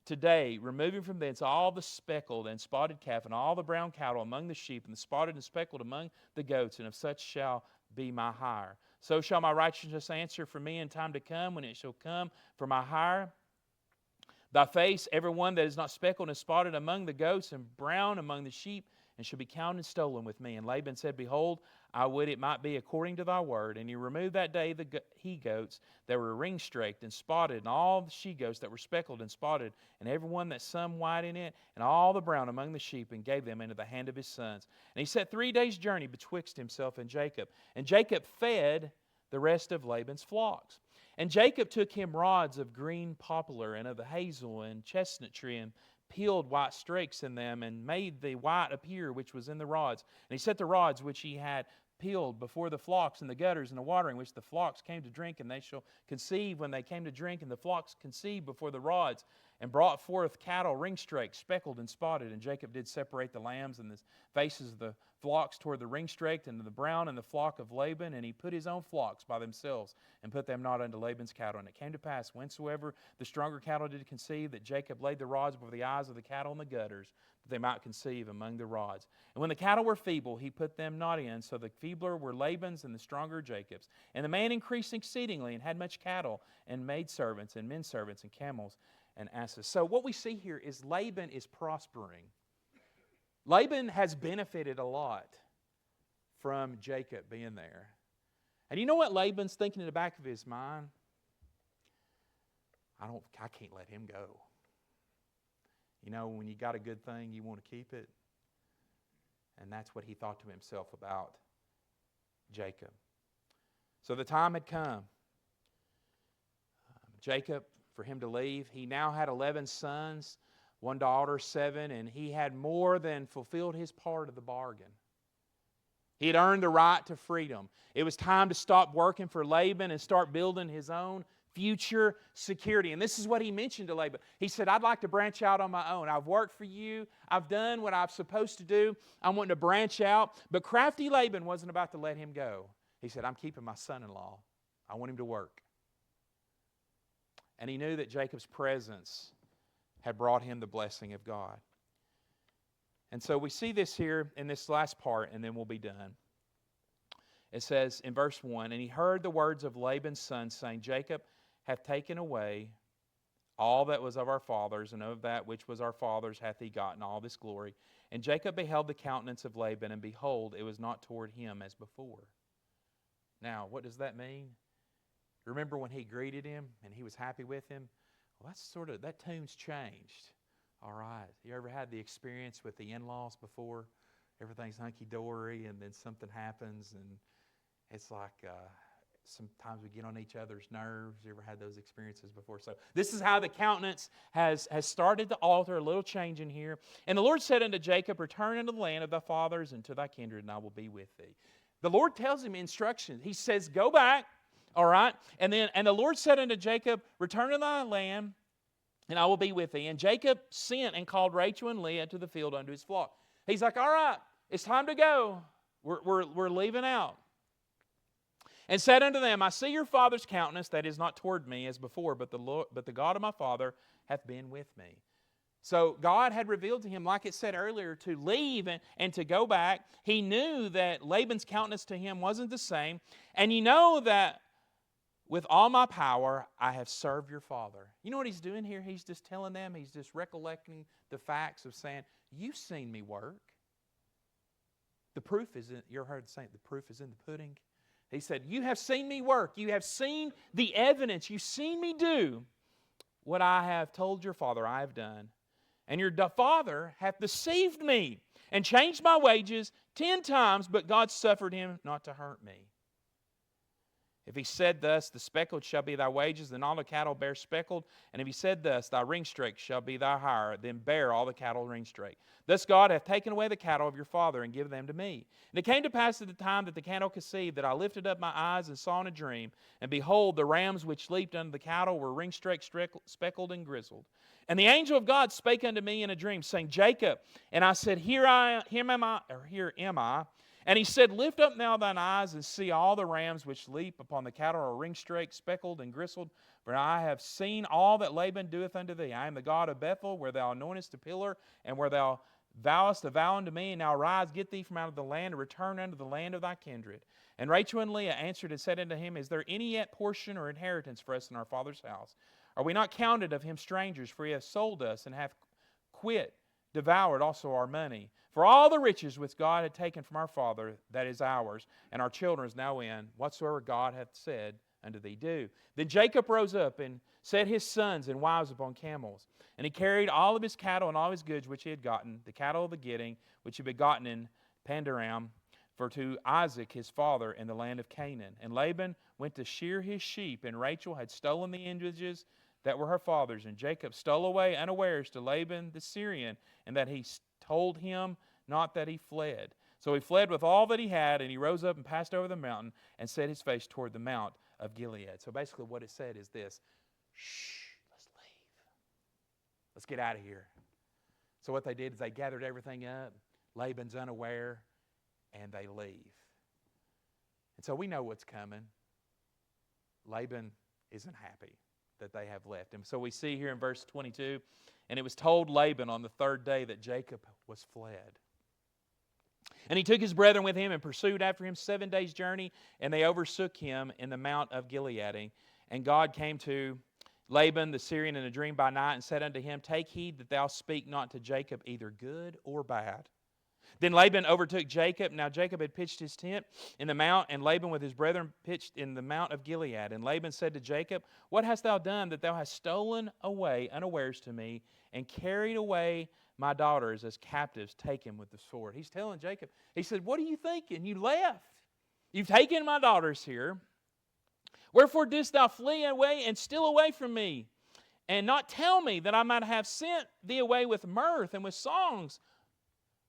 today, removing from thence all the speckled and spotted calf, and all the brown cattle among the sheep, and the spotted and speckled among the goats, and of such shall be my hire. So shall my righteousness answer for me in time to come, when it shall come for my hire. Thy face, every one that is not speckled and spotted among the goats, and brown among the sheep, and shall be counted stolen with me. And Laban said, behold, I would it might be according to thy word. And he removed that day the he-goats that were ring-straked and spotted, and all the she-goats that were speckled and spotted, and every one that some white in it, and all the brown among the sheep, and gave them into the hand of his sons. And he set 3 days' journey betwixt himself and Jacob. And Jacob fed the rest of Laban's flocks. And Jacob took him rods of green poplar, and of the hazel and chestnut tree, and peeled white strakes in them, and made the white appear which was in the rods. And he set the rods which he had peeled before the flocks in the gutters and the watering which the flocks came to drink, and they shall conceive when they came to drink, and the flocks conceived before the rods, and brought forth cattle ring-straked, speckled and spotted. And Jacob did separate the lambs and the faces of the flocks toward the ring-straked, and the brown and the flock of Laban, and he put his own flocks by themselves, and put them not unto Laban's cattle. And it came to pass, whensoever the stronger cattle did conceive, that Jacob laid the rods before the eyes of the cattle in the gutters, that they might conceive among the rods. And when the cattle were feeble, he put them not in, so the feebler were Laban's, and the stronger Jacob's. And the man increased exceedingly, and had much cattle, and maidservants, and men servants, and camels, and asses. So what we see here is Laban is prospering. Laban has benefited a lot from Jacob being there. And you know what Laban's thinking in the back of his mind? I can't let him go. You know, when you got a good thing, you want to keep it. And that's what he thought to himself about Jacob. So the time had come. Jacob, for him to leave. He now had 11 sons, 1 daughter, 7, and he had more than fulfilled his part of the bargain. He had earned the right to freedom. It was time to stop working for Laban and start building his own future security. And this is what he mentioned to Laban. He said, I'd like to branch out on my own. I've worked for you. I've done what I'm supposed to do. I'm wanting to branch out. But crafty Laban wasn't about to let him go. He said, I'm keeping my son-in-law. I want him to work. And he knew that Jacob's presence had brought him the blessing of God. And so we see this here in this last part, and then we'll be done. It says in verse 1, and he heard the words of Laban's son, saying, Jacob hath taken away all that was of our fathers, and of that which was our fathers hath he gotten all this glory. And Jacob beheld the countenance of Laban, and behold, it was not toward him as before. Now, what does that mean? remember when he greeted him and he was happy with him? Well, that tune's changed. All right. You ever had the experience with the in-laws before? Everything's hunky-dory and then something happens and it's like sometimes we get on each other's nerves. You ever had those experiences before? So this is how the countenance has started to alter, a little change in here. And the Lord said unto Jacob, return unto the land of thy fathers and to thy kindred, and I will be with thee. The Lord tells him instructions. He says, go back, all right? And the Lord said unto Jacob, return to thy land, and I will be with thee. And Jacob sent and called Rachel and Leah to the field unto his flock. He's like, all right, it's time to go. We're leaving out. And said unto them, I see your father's countenance, that is not toward me as before, but the God of my father hath been with me. So God had revealed to him, like it said earlier, to leave and to go back. He knew that Laban's countenance to him wasn't the same. And you know that with all my power I have served your father. You know what he's doing here? He's just telling them, he's just recollecting the facts of saying, you've seen me work. The proof is in, you heard the saying, the proof is in the pudding. He said, you have seen me work. You have seen the evidence. You've seen me do what I have told your father I have done. And your father hath deceived me and changed my wages 10 times, but God suffered him not to hurt me. If he said thus, the speckled shall be thy wages, then all the cattle bear speckled. And if he said thus, thy ringstrakes shall be thy hire, then bear all the cattle ringstrake. Thus God hath taken away the cattle of your father and given them to me. And it came to pass at the time that the cattle conceived, that I lifted up my eyes and saw in a dream, and behold, the rams which leaped unto the cattle were ringstraked, speckled, and grizzled. And the angel of God spake unto me in a dream, saying, Jacob. And I said, Here am I. And he said, Lift up now thine eyes and see all the rams which leap upon the cattle are ringstraked, speckled, and gristled. For I have seen all that Laban doeth unto thee. I am the God of Bethel, where thou anointest a pillar, and where thou vowest a vow unto me. And now arise, get thee from out of the land, and return unto the land of thy kindred. And Rachel and Leah answered and said unto him, Is there any yet portion or inheritance for us in our father's house? Are we not counted of him strangers? For he hath sold us, and hath devoured also our money. For all the riches which God had taken from our father, that is ours, and our children is now in, whatsoever God hath said unto thee, do. Then Jacob rose up and set his sons and wives upon camels. And he carried all of his cattle and all his goods which he had gotten, the cattle of the getting, which he had begotten in Pandaram, for to Isaac his father in the land of Canaan. And Laban went to shear his sheep, and Rachel had stolen the images that were her father's. And Jacob stole away unawares to Laban the Syrian, and that he told him not that he fled. So he fled with all that he had, and he rose up and passed over the mountain and set his face toward the mount of Gilead. So basically what it said is this: shh, let's leave. Let's get out of here. So what they did is they gathered everything up. Laban's unaware, and they leave. And so we know what's coming. Laban isn't happy that they have left him. So we see here in verse 22, and it was told Laban on the third day that Jacob was fled. And he took his brethren with him and pursued after him 7 days' journey, and they overtook him in the mount of Gilead. And God came to Laban the Syrian in a dream by night and said unto him, Take heed that thou speak not to Jacob either good or bad. Then Laban overtook Jacob. Now Jacob had pitched his tent in the mount, and Laban with his brethren pitched in the mount of Gilead. And Laban said to Jacob, What hast thou done that thou hast stolen away unawares to me, and carried away my daughters as captives taken with the sword? He's telling Jacob, he said, What are you thinking? You left. You've taken my daughters here. Wherefore didst thou flee away and steal away from me, and not tell me that I might have sent thee away with mirth and with songs,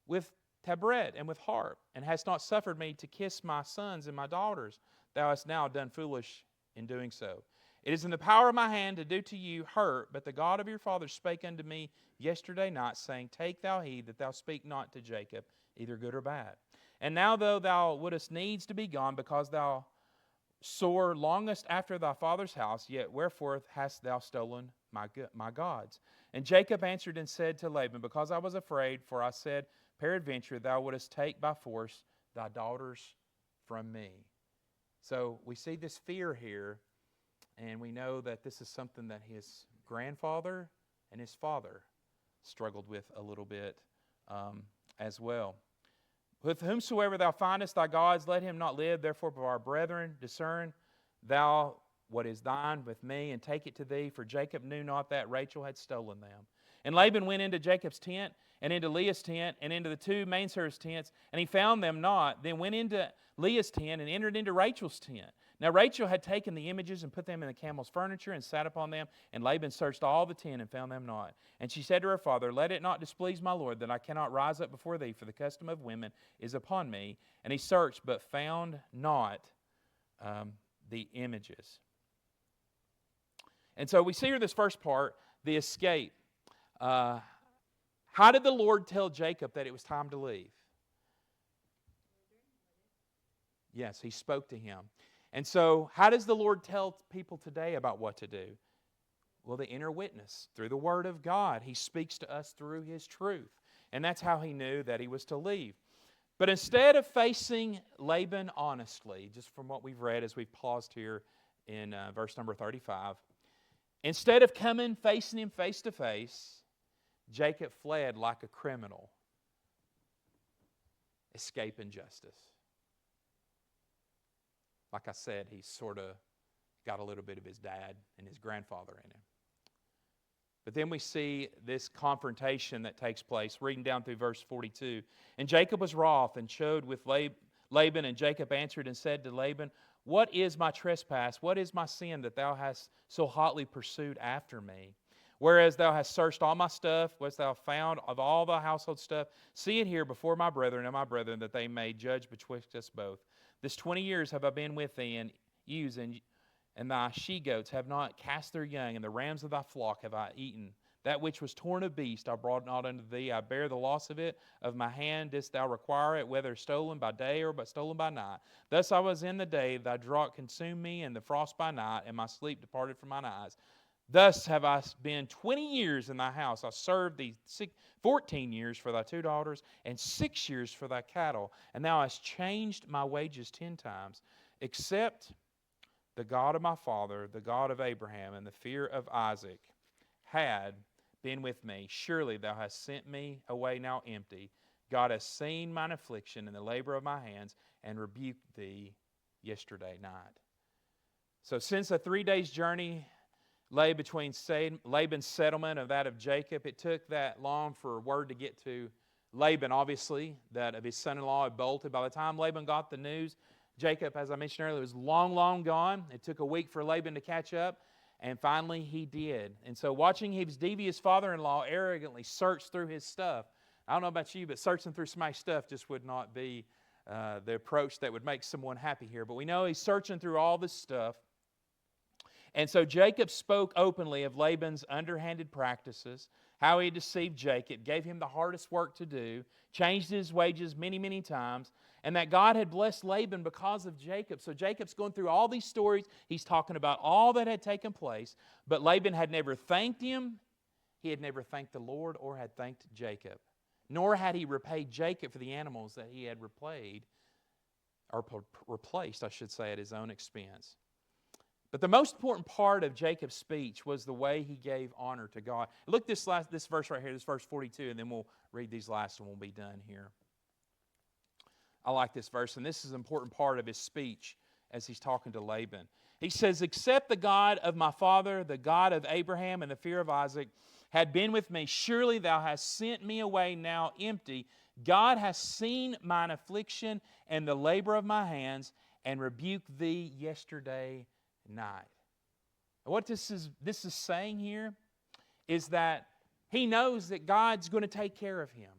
with tabret and with harp, and hast not suffered me to kiss my sons and my daughters? Thou hast now done foolish in doing so. It is in the power of my hand to do to you hurt, but the God of your fathers spake unto me yesterday night, saying, Take thou heed that thou speak not to Jacob either good or bad. And now though thou wouldest needs to be gone, because thou sore longest after thy father's house, yet wherefore hast thou stolen my gods? And Jacob answered and said to Laban, Because I was afraid, for I said, Peradventure thou wouldest take by force thy daughters from me. So we see this fear here, and we know that this is something that his grandfather and his father struggled with a little bit as well. With whomsoever thou findest thy gods, let him not live. Therefore, by our brethren, discern thou what is thine with me, and take it to thee, for Jacob knew not that Rachel had stolen them. And Laban went into Jacob's tent, and into Leah's tent, and into the two maidservants' tents, and he found them not. Then went into Leah's tent, and entered into Rachel's tent. Now Rachel had taken the images, and put them in the camel's furniture, and sat upon them. And Laban searched all the tent, and found them not. And she said to her father, Let it not displease my lord, that I cannot rise up before thee, for the custom of women is upon me. And he searched, but found not the images. And so we see here this first part, the escape. How did the Lord tell Jacob that it was time to leave? Yes, He spoke to him. And so, how does the Lord tell people today about what to do? Well, the inner witness, through the Word of God. He speaks to us through His truth. And that's how He knew that he was to leave. But instead of facing Laban honestly, just from what we've read as we've paused here in verse number 35, instead of facing him face to face, Jacob fled like a criminal, escaping justice. Like I said, he sort of got a little bit of his dad and his grandfather in him. But then we see this confrontation that takes place, reading down through verse 42. And Jacob was wroth and chode with Laban, and Jacob answered and said to Laban, What is my trespass? What is my sin that thou hast so hotly pursued after me? Whereas thou hast searched all my stuff, wast thou found of all the household stuff, see it here before my brethren and my brethren, that they may judge betwixt us both. This 20 years have I been with thee, and ewes and thy she-goats have not cast their young, and the rams of thy flock have I eaten. That which was torn of beast I brought not unto thee. I bear the loss of it of my hand. Didst thou require it, whether stolen by day or but stolen by night? Thus I was in the day, thy drought consumed me, and the frost by night, and my sleep departed from mine eyes. Thus have I been 20 years in thy house. I served thee 14 years for thy 2 daughters, and 6 years for thy cattle. And thou hast changed my wages 10 times. Except the God of my father, the God of Abraham, and the fear of Isaac had been with me, surely thou hast sent me away now empty. God has seen mine affliction and the labor of my hands, and rebuked thee yesterday night. So since a 3 days journey lay between Laban's settlement and that of Jacob, it took that long for word to get to Laban, obviously, that of his son-in-law had bolted. By the time Laban got the news, Jacob, as I mentioned earlier, was long, long gone. It took a week for Laban to catch up, and finally he did. And so watching his devious father-in-law arrogantly search through his stuff, I don't know about you, but searching through somebody's stuff just would not be the approach that would make someone happy here. But we know he's searching through all this stuff. And so Jacob spoke openly of Laban's underhanded practices, how he deceived Jacob, gave him the hardest work to do, changed his wages many, many times, and that God had blessed Laban because of Jacob. So Jacob's going through all these stories. He's talking about all that had taken place, but Laban had never thanked him. He had never thanked the Lord or had thanked Jacob, nor had he repaid Jacob for the animals that he had replaced, I should say, at his own expense. But the most important part of Jacob's speech was the way he gave honor to God. Look this verse right here, this verse 42, and then we'll read these last and we'll be done here. I like this verse, and this is an important part of his speech as he's talking to Laban. He says, Except the God of my father, the God of Abraham and the fear of Isaac, had been with me, surely thou hast sent me away now empty. God has seen mine affliction and the labor of my hands, and rebuked thee yesterday night. What this is saying here is that he knows that God's going to take care of him.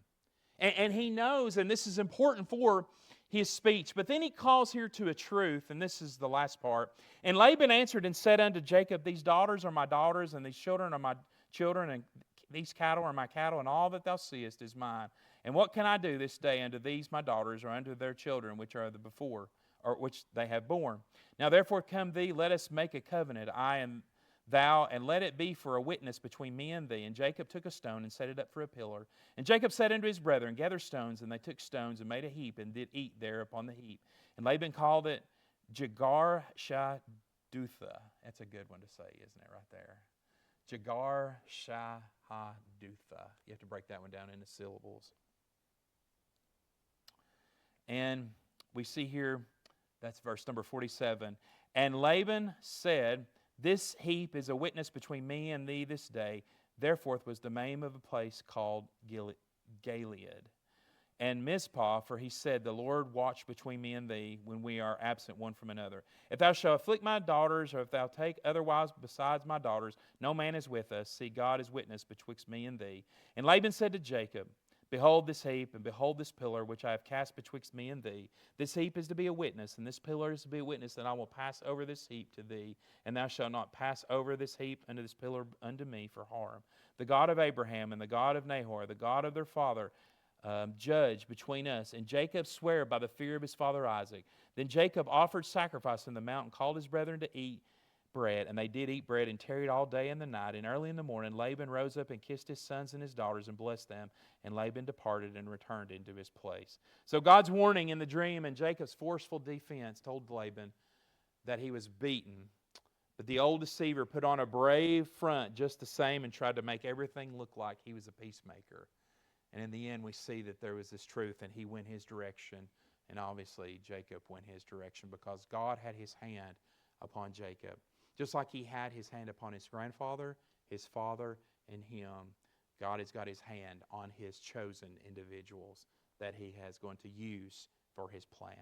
And he knows, and this is important for his speech. But then he calls here to a truth, and this is the last part. And Laban answered and said unto Jacob, These daughters are my daughters, and these children are my children, and these cattle are my cattle, and all that thou seest is mine. And what can I do this day unto these my daughters, or unto their children, which are the before, or which they have borne? Now therefore come thee, let us make a covenant, I and thou, and let it be for a witness between me and thee. And Jacob took a stone and set it up for a pillar. And Jacob said unto his brethren, Gather stones. And they took stones and made a heap, and did eat there upon the heap. And Laban called it Jagar Shadutha. That's a good one to say, isn't it, right there? Jagar Shahadutha. You have to break that one down into syllables. And we see here, that's verse number 47. And Laban said, This heap is a witness between me and thee this day. Therefore was the name of a place called Gilead. And Mizpah, for he said, The Lord watch between me and thee when we are absent one from another. If thou shalt afflict my daughters, or if thou take otherwise besides my daughters, no man is with us. See, God is witness betwixt me and thee. And Laban said to Jacob, Behold this heap, and behold this pillar, which I have cast betwixt me and thee. This heap is to be a witness, and this pillar is to be a witness, that I will pass over this heap to thee, and thou shalt not pass over this heap unto this pillar unto me for harm. The God of Abraham and the God of Nahor, the God of their father, judge between us. And Jacob sware by the fear of his father Isaac. Then Jacob offered sacrifice in the mountain, called his brethren to eat bread. And they did eat bread and tarried all day and the night. And early in the morning Laban rose up and kissed his sons and his daughters and blessed them. And Laban departed and returned into his place. So God's warning in the dream and Jacob's forceful defense told Laban that he was beaten. But the old deceiver put on a brave front just the same and tried to make everything look like he was a peacemaker. And in the end, we see that there was this truth, and he went his direction. And obviously, Jacob went his direction because God had his hand upon Jacob. Just like he had his hand upon his grandfather, his father, and him, God has got his hand on his chosen individuals that he has going to use for his plan.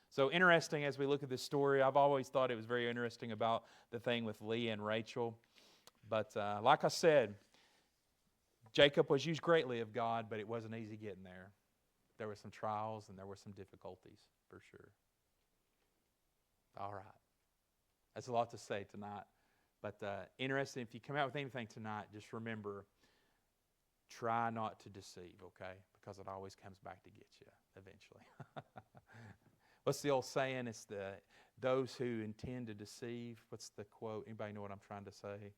So interesting as we look at this story. I've always thought it was very interesting about the thing with Leah and Rachel. But like I said, Jacob was used greatly of God, but it wasn't easy getting there. There were some trials and there were some difficulties, for sure. All right. That's a lot to say tonight. But interesting, if you come out with anything tonight, just remember, try not to deceive, okay? Because it always comes back to get you eventually. What's the old saying? It's those who intend to deceive. What's the quote? Anybody know what I'm trying to say?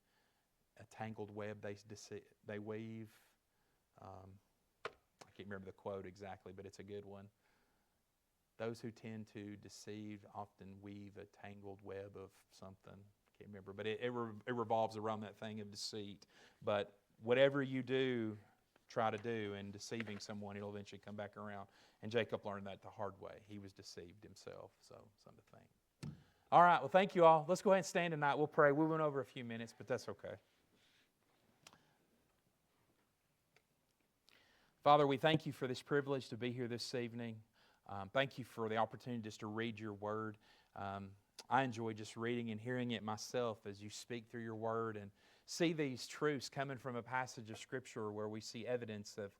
A tangled web they weave. I can't remember the quote exactly, but it's a good one. Those who tend to deceive often weave a tangled web of something. I can't remember, but it revolves around that thing of deceit. But whatever you do, try to do in deceiving someone, it'll eventually come back around. And Jacob learned that the hard way. He was deceived himself, so something to think. All right, well, thank you all. Let's go ahead and stand tonight. We'll pray. We went over a few minutes, but that's okay. Father, we thank you for this privilege to be here this evening. Thank you for the opportunity just to read your word. I enjoy just reading and hearing it myself as you speak through your word and see these truths coming from a passage of Scripture where we see evidence of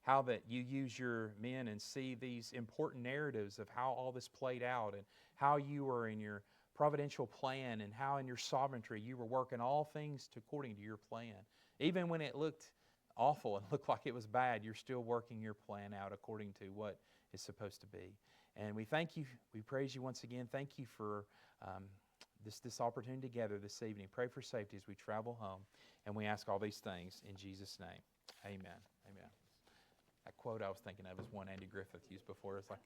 how that you use your men and see these important narratives of how all this played out and how you were in your providential plan and how in your sovereignty you were working all things according to your plan. Even when it looked awful and looked like it was bad, you're still working your plan out according to what is supposed to be. And we thank you, we praise you once again. Thank you for this opportunity together this evening. Pray for safety as we travel home. And we ask all these things in Jesus' name. Amen. Amen. That quote I was thinking of is one Andy Griffith used before. It's like